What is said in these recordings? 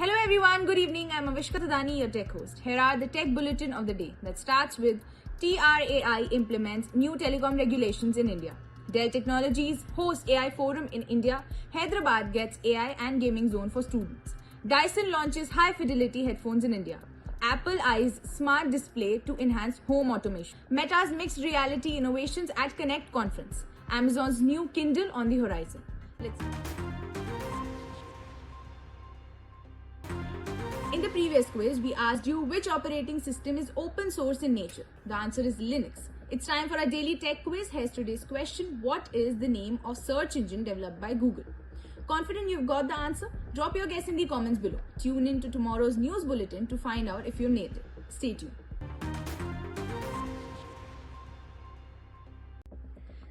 Hello everyone, good evening. I'm Avishka Thadani, your tech host. Here are the tech bulletin of the day that starts with TRAI implements new telecom regulations in India. Dell Technologies hosts AI forum in India. Hyderabad gets AI and gaming zone for students. Dyson launches high fidelity headphones in India. Apple eyes smart display to enhance home automation. Meta's mixed reality innovations at Connect conference. Amazon's new Kindle on the horizon. In the previous quiz, we asked you which operating system is open source in nature. The answer is Linux. It's time for our daily tech quiz. Here's today's question. What is the name of search engine developed by Google? Confident you've got the answer? Drop your guess in the comments below. Tune in to tomorrow's news bulletin to find out if you nailed it. Stay tuned.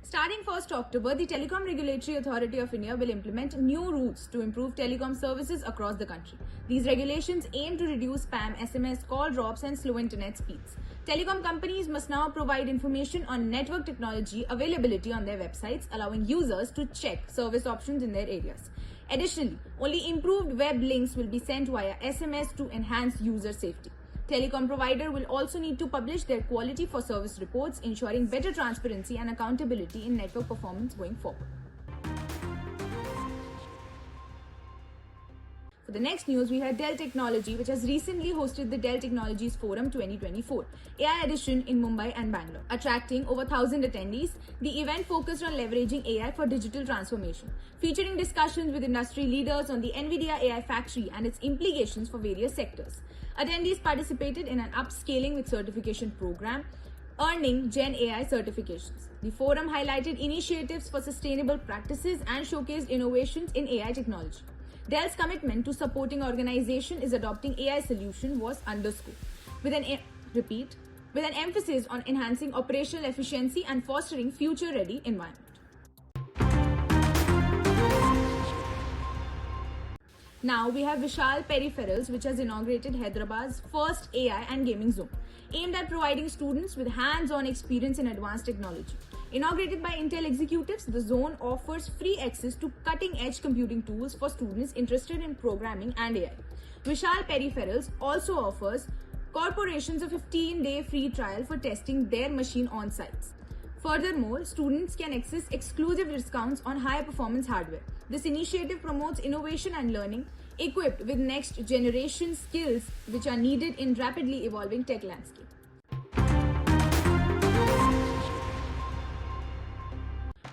Starting 1st October, the Telecom Regulatory Authority of India will implement new rules to improve telecom services across the country. These regulations aim to reduce spam, SMS, call drops and slow internet speeds. Telecom companies must now provide information on network technology availability on their websites, allowing users to check service options in their areas. Additionally, only improved web links will be sent via SMS to enhance user safety. Telecom provider will also need to publish their quality for service reports, ensuring better transparency and accountability in network performance going forward. For the next news, we have Dell Technology, which has recently hosted the Dell Technologies Forum 2024 AI edition in Mumbai and Bangalore, attracting over 1,000 attendees. The event focused on leveraging AI for digital transformation, featuring discussions with industry leaders on the NVIDIA AI Factory and its implications for various sectors. Attendees participated in an upscaling with certification program, earning Gen AI certifications. The forum highlighted initiatives for sustainable practices and showcased innovations in AI technology. Dell's commitment to supporting organization is adopting AI solution was underscored, with an emphasis on enhancing operational efficiency and fostering future-ready environment. Now we have Vishal Peripherals, which has inaugurated Hyderabad's first AI and gaming zone, aimed at providing students with hands-on experience in advanced technology. Inaugurated by Intel executives, the zone offers free access to cutting-edge computing tools for students interested in programming and AI. Vishal Peripherals also offers corporations a 15-day free trial for testing their machine on sites. Furthermore, students can access exclusive discounts on high-performance hardware. This initiative promotes innovation and learning, equipped with next-generation skills which are needed in rapidly evolving tech landscape.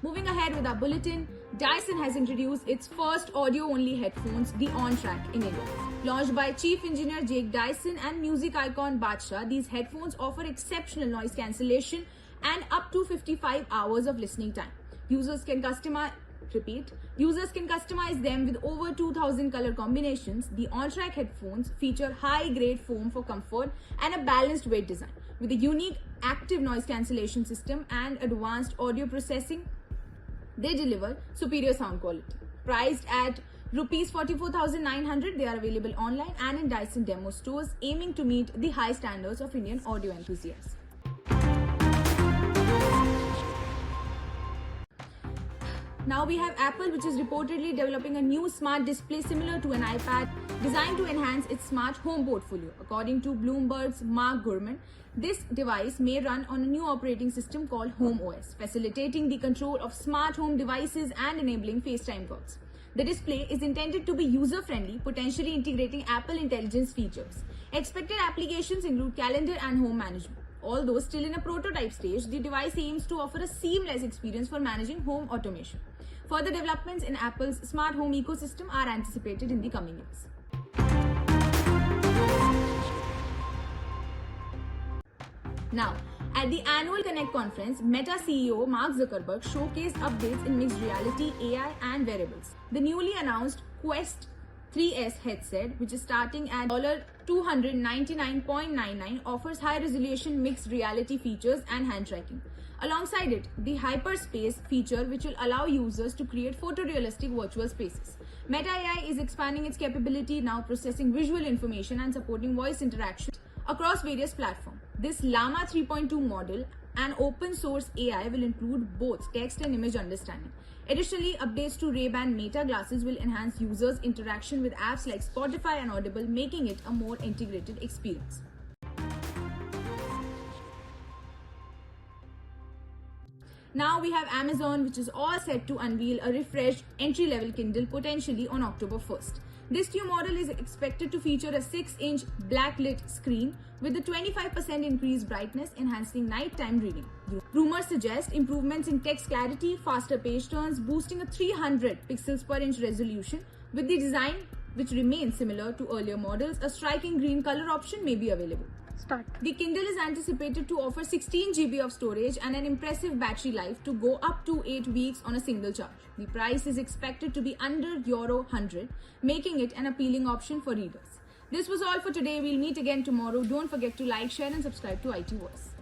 Moving ahead with our bulletin, Dyson has introduced its first audio-only headphones, the OnTrack, in India. Launched by Chief Engineer Jake Dyson and music icon Badshah, these headphones offer exceptional noise cancellation and up to 55 hours of listening time. Users can customize them with over 2,000 color combinations. The OnTrack headphones feature high-grade foam for comfort and a balanced weight design. With a unique active noise cancellation system and advanced audio processing, they deliver superior sound quality. Priced at Rs 44,900, they are available online and in Dyson demo stores, aiming to meet the high standards of Indian audio enthusiasts. Now we have Apple, which is reportedly developing a new smart display similar to an iPad, designed to enhance its smart home portfolio. According to Bloomberg's Mark Gurman, this device may run on a new operating system called Home OS, facilitating the control of smart home devices and enabling FaceTime calls. The display is intended to be user-friendly, potentially integrating Apple Intelligence features. Expected applications include calendar and home management. Although still in a prototype stage, the device aims to offer a seamless experience for managing home automation. Further developments in Apple's smart home ecosystem are anticipated in the coming years. Now, at the annual Connect conference, Meta CEO Mark Zuckerberg showcased updates in mixed reality, AI and wearables. The newly announced Quest 3S headset, which is starting at $299.99, offers high-resolution mixed reality features and hand tracking. Alongside it, the Hyperspace feature, which will allow users to create photorealistic virtual spaces. Meta AI is expanding its capability, now processing visual information and supporting voice interaction across various platforms. This Llama 3.2 model and open source AI will include both text and image understanding. Additionally, updates to Ray-Ban Meta glasses will enhance users' interaction with apps like Spotify and Audible, making it a more integrated experience. Now we have Amazon, which is all set to unveil a refreshed entry-level Kindle potentially on October 1st. This new model is expected to feature a 6-inch backlit screen with a 25% increased brightness, enhancing nighttime reading. Rumors suggest improvements in text clarity, faster page turns, boosting a 300 pixels per inch resolution. With the design, which remains similar to earlier models, a striking green color option may be available. The Kindle is anticipated to offer 16 GB of storage and an impressive battery life to go up to 8 weeks on a single charge. The price is expected to be under €100, making it an appealing option for readers. This was all for today. We'll meet again tomorrow. Don't forget to like, share and subscribe to IT Voice.